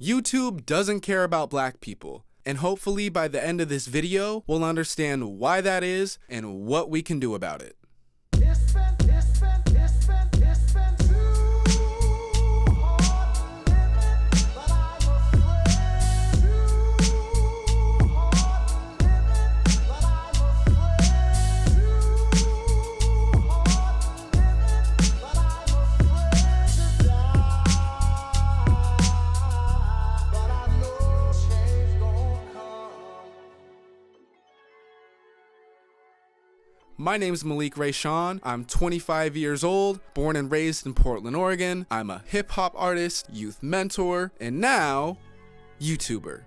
YouTube doesn't care about black people, and hopefully by the end of this video, we'll understand why that is and what we can do about it. My name is Malik Rayshawn. I'm 25 years old, born and raised in Portland, Oregon. I'm a hip-hop artist, youth mentor, and now, YouTuber.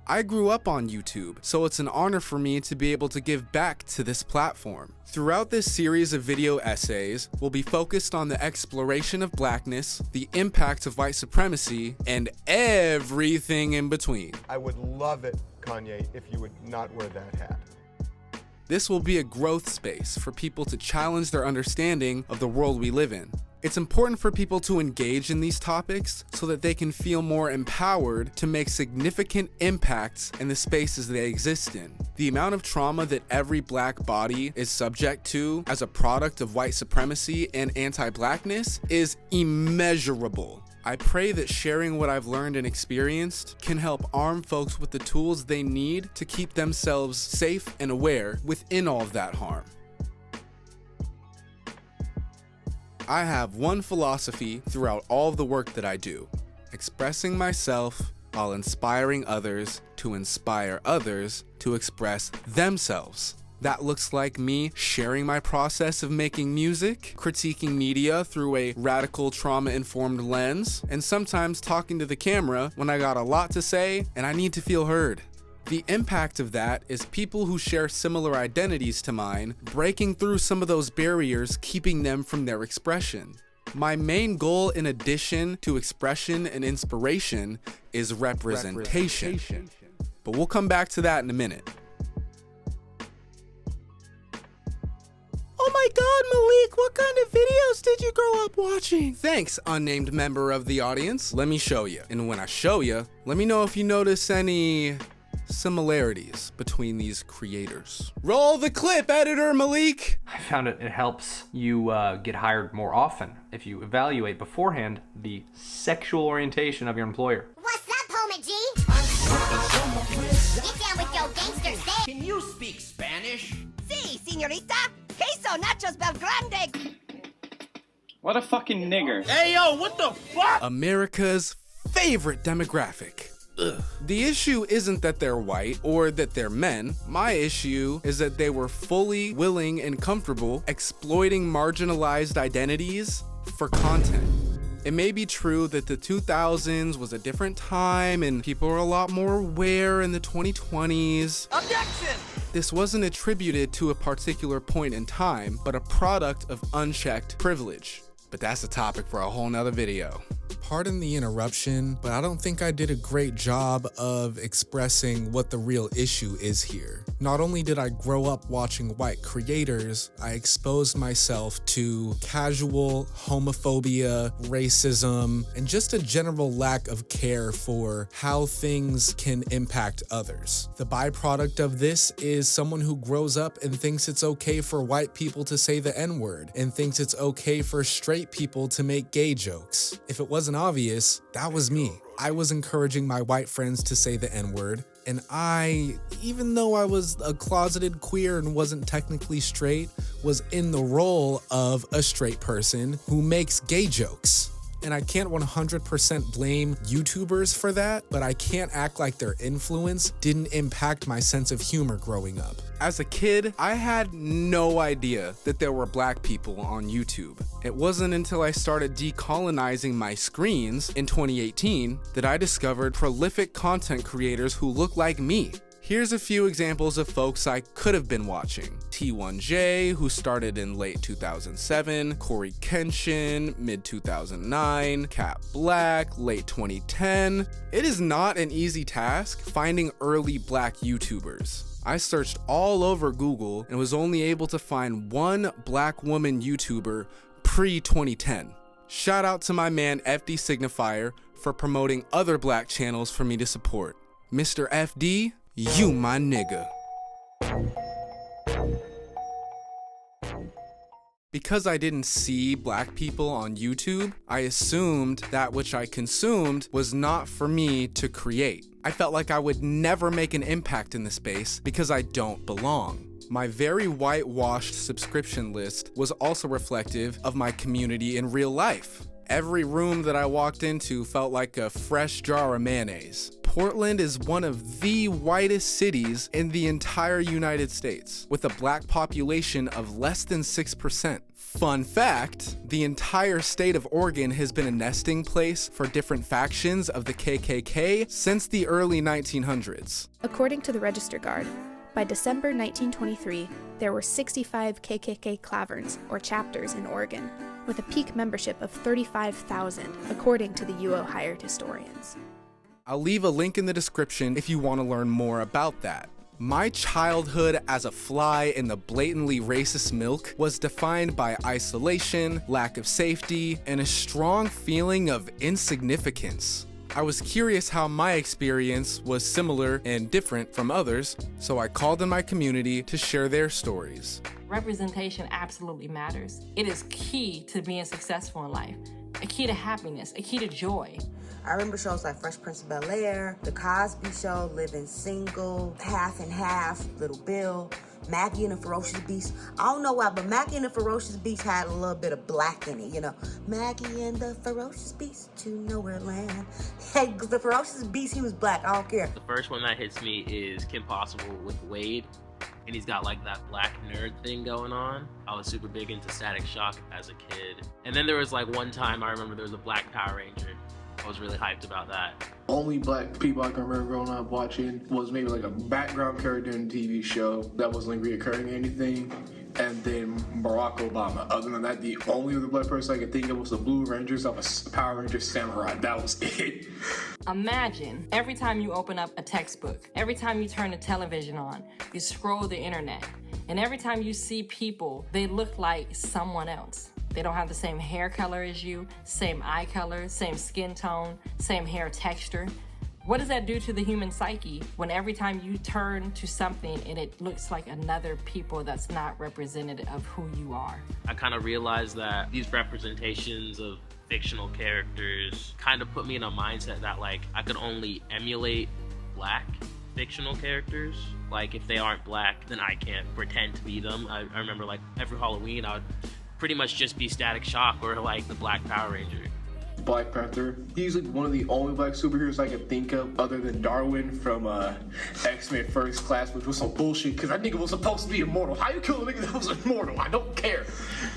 I grew up on YouTube, so it's an honor for me to be able to give back to this platform. Throughout this series of video essays, we'll be focused on the exploration of blackness, the impact of white supremacy, and everything in between. I would love it, Kanye, if you would not wear that hat. This will be a growth space for people to challenge their understanding of the world we live in. It's important for people to engage in these topics so that they can feel more empowered to make significant impacts in the spaces they exist in. The amount of trauma that every black body is subject to as a product of white supremacy and anti-blackness is immeasurable. I pray that sharing what I've learned and experienced can help arm folks with the tools they need to keep themselves safe and aware within all of that harm. I have one philosophy throughout all of the work that I do: expressing myself while inspiring others to inspire others to express themselves. That looks like me sharing my process of making music, critiquing media through a radical trauma-informed lens, and sometimes talking to the camera when I got a lot to say and I need to feel heard. The impact of that is people who share similar identities to mine breaking through some of those barriers keeping them from their expression. My main goal, in addition to expression and inspiration, is representation. But we'll come back to that in a minute. Oh my god, Malik, what kind of videos did you grow up watching? Thanks, unnamed member of the audience. Let me show you. And when I show you, let me know if you notice any similarities between these creators. Roll the clip, editor Malik! I found it helps you get hired more often if you evaluate beforehand the sexual orientation of your employer. What's up, homie G? Get down with your gangsters, eh? Can you speak Spanish? Si, señorita. Queso nachos Belgrande. What a fucking nigger. Hey, yo, what the fuck? America's favorite demographic. Ugh. The issue isn't that they're white or that they're men. My issue is that they were fully willing and comfortable exploiting marginalized identities for content. It may be true that the 2000s was a different time and people were a lot more aware in the 2020s. Objection! This wasn't attributed to a particular point in time, but a product of unchecked privilege. But that's a topic for a whole nother video. Pardon the interruption, but I don't think I did a great job of expressing what the real issue is here. Not only did I grow up watching white creators, I exposed myself to casual homophobia, racism, and just a general lack of care for how things can impact others. The byproduct of this is someone who grows up and thinks it's okay for white people to say the N-word and thinks it's okay for straight people to make gay jokes. If it wasn't obvious, that was me. I was encouraging my white friends to say the N-word, and I, even though I was a closeted queer and wasn't technically straight, was in the role of a straight person who makes gay jokes. And I can't 100% blame YouTubers for that, but I can't act like their influence didn't impact my sense of humor growing up. As a kid, I had no idea that there were black people on YouTube. It wasn't until I started decolonizing my screens in 2018 that I discovered prolific content creators who look like me. Here's a few examples of folks I could have been watching. T1J, who started in late 2007, CoryxKenshin, mid-2009, Blaque, late 2010. It is not an easy task finding early black YouTubers. I searched all over Google and was only able to find one black woman YouTuber pre-2010. Shout out to my man FD Signifier for promoting other Black channels for me to support. Mr. FD, you my nigga. Because I didn't see Black people on YouTube, I assumed that which I consumed was not for me to create. I felt like I would never make an impact in the space because I don't belong. My very whitewashed subscription list was also reflective of my community in real life. Every room that I walked into felt like a fresh jar of mayonnaise. Portland is one of the whitest cities in the entire United States, with a Black population of less than 6%. Fun fact, the entire state of Oregon has been a nesting place for different factions of the KKK since the early 1900s. According to the Register Guard, by December 1923, there were 65 KKK claverns, or chapters, in Oregon, with a peak membership of 35,000, according to the UO hired historians. I'll leave a link in the description if you want to learn more about that. My childhood as a fly in the blatantly racist milk was defined by isolation, lack of safety, and a strong feeling of insignificance. I was curious how my experience was similar and different from others, so I called in my community to share their stories. Representation absolutely matters. It is key to being successful in life, a key to happiness, a key to joy. I remember shows like Fresh Prince of Bel-Air, The Cosby Show, Living Single, Half and Half, Little Bill, Maggie and the Ferocious Beast. I don't know why, but Maggie and the Ferocious Beast had a little bit of Black in it, you know. Maggie and the Ferocious Beast to nowhere land. Hey, the Ferocious Beast, he was Black, I don't care. The first one that hits me is Kim Possible with Wade. And he's got like that Black nerd thing going on. I was super big into Static Shock as a kid. And then there was like one time I remember there was a Black Power Ranger. I was really hyped about that. Only Black people I can remember growing up watching was maybe like a background character in a TV show that wasn't reoccurring or anything, and then Barack Obama. Other than that, the only other Black person I could think of was the Blue Rangers of a Power Ranger Samurai. That was it. Imagine every time you open up a textbook, every time you turn the television on, you scroll the internet, and every time you see people, they look like someone else. They don't have the same hair color as you, same eye color, same skin tone, same hair texture. What does that do to the human psyche when every time you turn to something and it looks like another people that's not representative of who you are? I kind of realized that these representations of fictional characters kind of put me in a mindset that like I could only emulate Black fictional characters. Like if they aren't Black, then I can't pretend to be them. I remember like every Halloween I would pretty much just be Static Shock or like the Black Power Ranger. Black Panther. He's like one of the only Black superheroes I can think of other than Darwin from X-Men First Class, which was some bullshit because that nigga was supposed to be immortal. How you kill a nigga that was immortal? I don't care.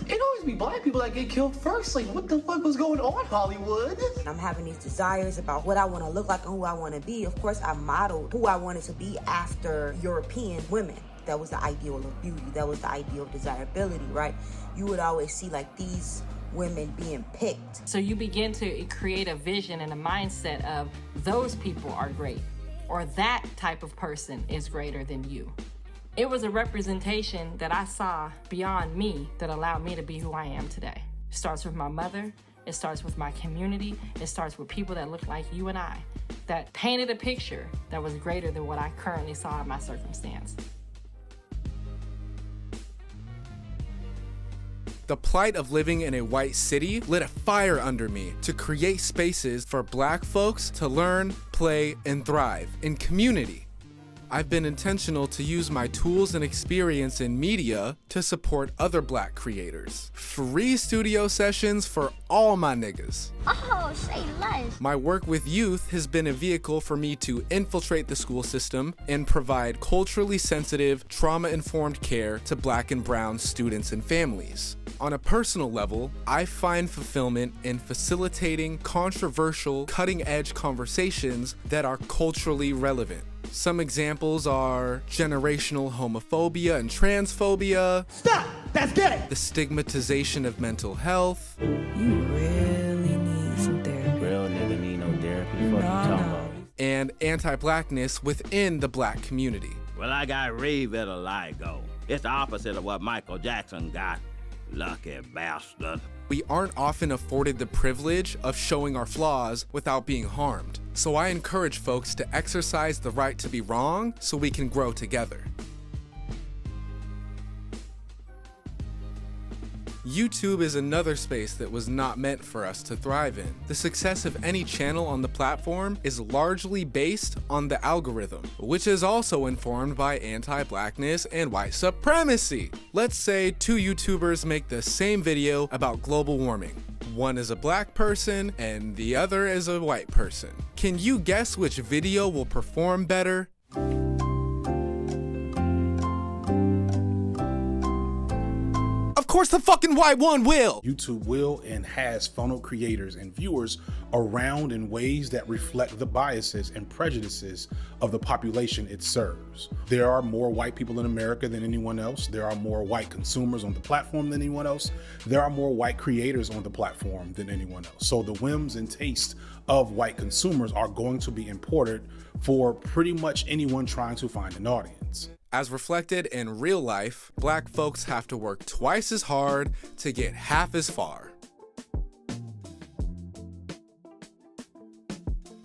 It always be Black people that get killed first. Like, what the fuck was going on, Hollywood? I'm having these desires about what I want to look like and who I want to be. Of course, I modeled who I wanted to be after European women. That was the ideal of beauty. That was the ideal of desirability, right? You would always see like these women being picked. So you begin to create a vision and a mindset of those people are great, or that type of person is greater than you. It was a representation that I saw beyond me that allowed me to be who I am today. It starts with my mother, it starts with my community, it starts with people that look like you and I, that painted a picture that was greater than what I currently saw in my circumstance. The plight of living in a white city lit a fire under me to create spaces for Black folks to learn, play, and thrive in community. I've been intentional to use my tools and experience in media to support other Black creators. Free studio sessions for all my niggas. Oh, say less. My work with youth has been a vehicle for me to infiltrate the school system and provide culturally sensitive, trauma-informed care to Black and brown students and families. On a personal level, I find fulfillment in facilitating controversial, cutting-edge conversations that are culturally relevant. Some examples are generational homophobia and transphobia. Stop! That's gay! The stigmatization of mental health. You really need some therapy. Real nigga need no therapy. Fuck you talking about? And anti-Blackness within the Black community. Well, I got Ray vitiligo. It's the opposite of what Michael Jackson got. Lucky bastard. We aren't often afforded the privilege of showing our flaws without being harmed. So I encourage folks to exercise the right to be wrong so we can grow together. YouTube is another space that was not meant for us to thrive in. The success of any channel on the platform is largely based on the algorithm, which is also informed by anti-blackness and white supremacy. Let's say two YouTubers make the same video about global warming. One is a black person and the other is a white person. Can you guess which video will perform better? Of course the fucking white one will! YouTube will and has funneled creators and viewers around in ways that reflect the biases and prejudices of the population it serves. There are more white people in America than anyone else. There are more white consumers on the platform than anyone else. There are more white creators on the platform than anyone else. So the whims and tastes of white consumers are going to be imported for pretty much anyone trying to find an audience. As reflected in real life, black folks have to work twice as hard to get half as far.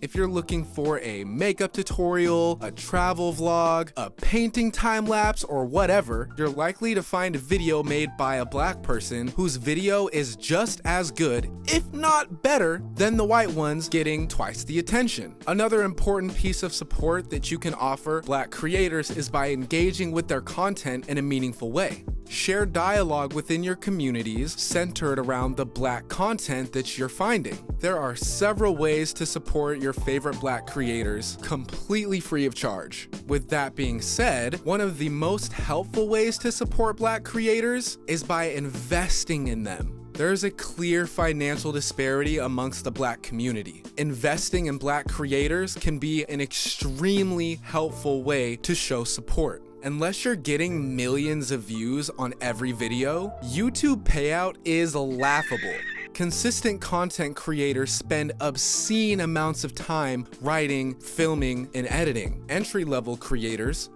If you're looking for a makeup tutorial, a travel vlog, a painting time-lapse, or whatever, you're likely to find a video made by a black person whose video is just as good, if not better, than the white ones getting twice the attention. Another important piece of support that you can offer black creators is by engaging with their content in a meaningful way. Share dialogue within your communities centered around the black content that you're finding. There are several ways to support your favorite black creators completely free of charge. With that being said, one of the most helpful ways to support black creators is by investing in them. There's a clear financial disparity amongst the black community. Investing in black creators can be an extremely helpful way to show support. Unless you're getting millions of views on every video, YouTube payout is laughable. Consistent content creators spend obscene amounts of time writing, filming, and editing. Entry-level creators,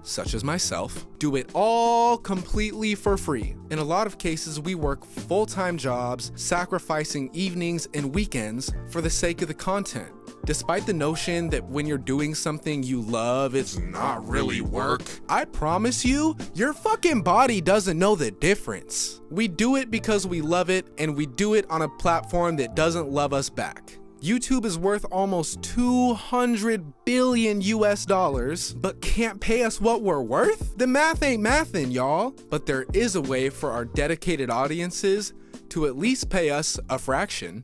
such as myself, do it all completely for free. In a lot of cases, we work full-time jobs, sacrificing evenings and weekends for the sake of the content. Despite the notion that when you're doing something you love, it's not really work, I promise you, your fucking body doesn't know the difference. We do it because we love it, and we do it on a platform that doesn't love us back. YouTube is worth almost $200 billion US, but can't pay us what we're worth? The math ain't mathin', y'all. But there is a way for our dedicated audiences to at least pay us a fraction.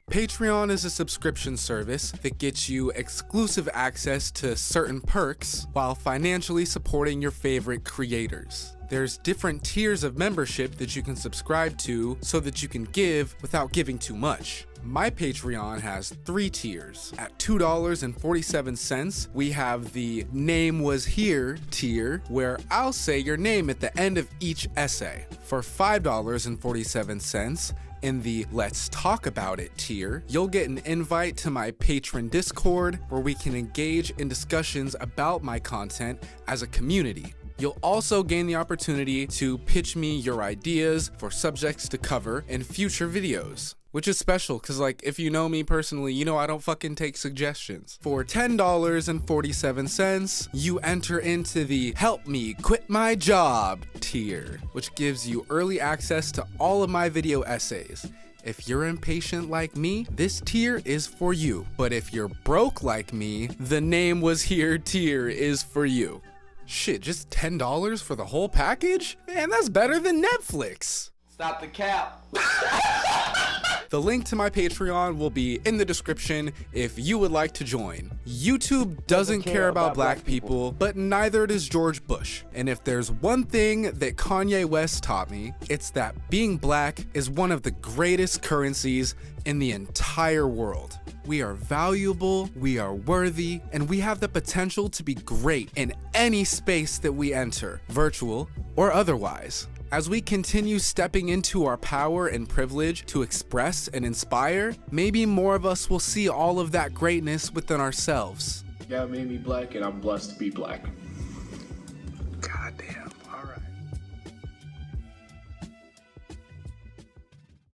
Patreon is a subscription service that gets you exclusive access to certain perks while financially supporting your favorite creators. There's different tiers of membership that you can subscribe to so that you can give without giving too much. My Patreon has 3 tiers. At $2.47, we have the Name Was Here tier, where I'll say your name at the end of each essay. For $5.47, in the Let's Talk About It tier, you'll get an invite to my patron Discord where we can engage in discussions about my content as a community. You'll also gain the opportunity to pitch me your ideas for subjects to cover in future videos. Which is special, because like, if you know me personally, you know I don't fucking take suggestions. For $10.47, you enter into the Help Me Quit My Job tier, which gives you early access to all of my video essays. If you're impatient like me, this tier is for you. But if you're broke like me, the Name Was Here tier is for you. Shit, just $10 for the whole package? Man, that's better than Netflix. Stop the cap. The link to my Patreon will be in the description if you would like to join. YouTube doesn't care about black people, but neither does George Bush. And if there's one thing that Kanye West taught me, it's that being black is one of the greatest currencies in the entire world. We are valuable, we are worthy, and we have the potential to be great in any space that we enter, virtual or otherwise. As we continue stepping into our power and privilege to express and inspire, maybe more of us will see all of that greatness within ourselves. God made me black, and I'm blessed to be black.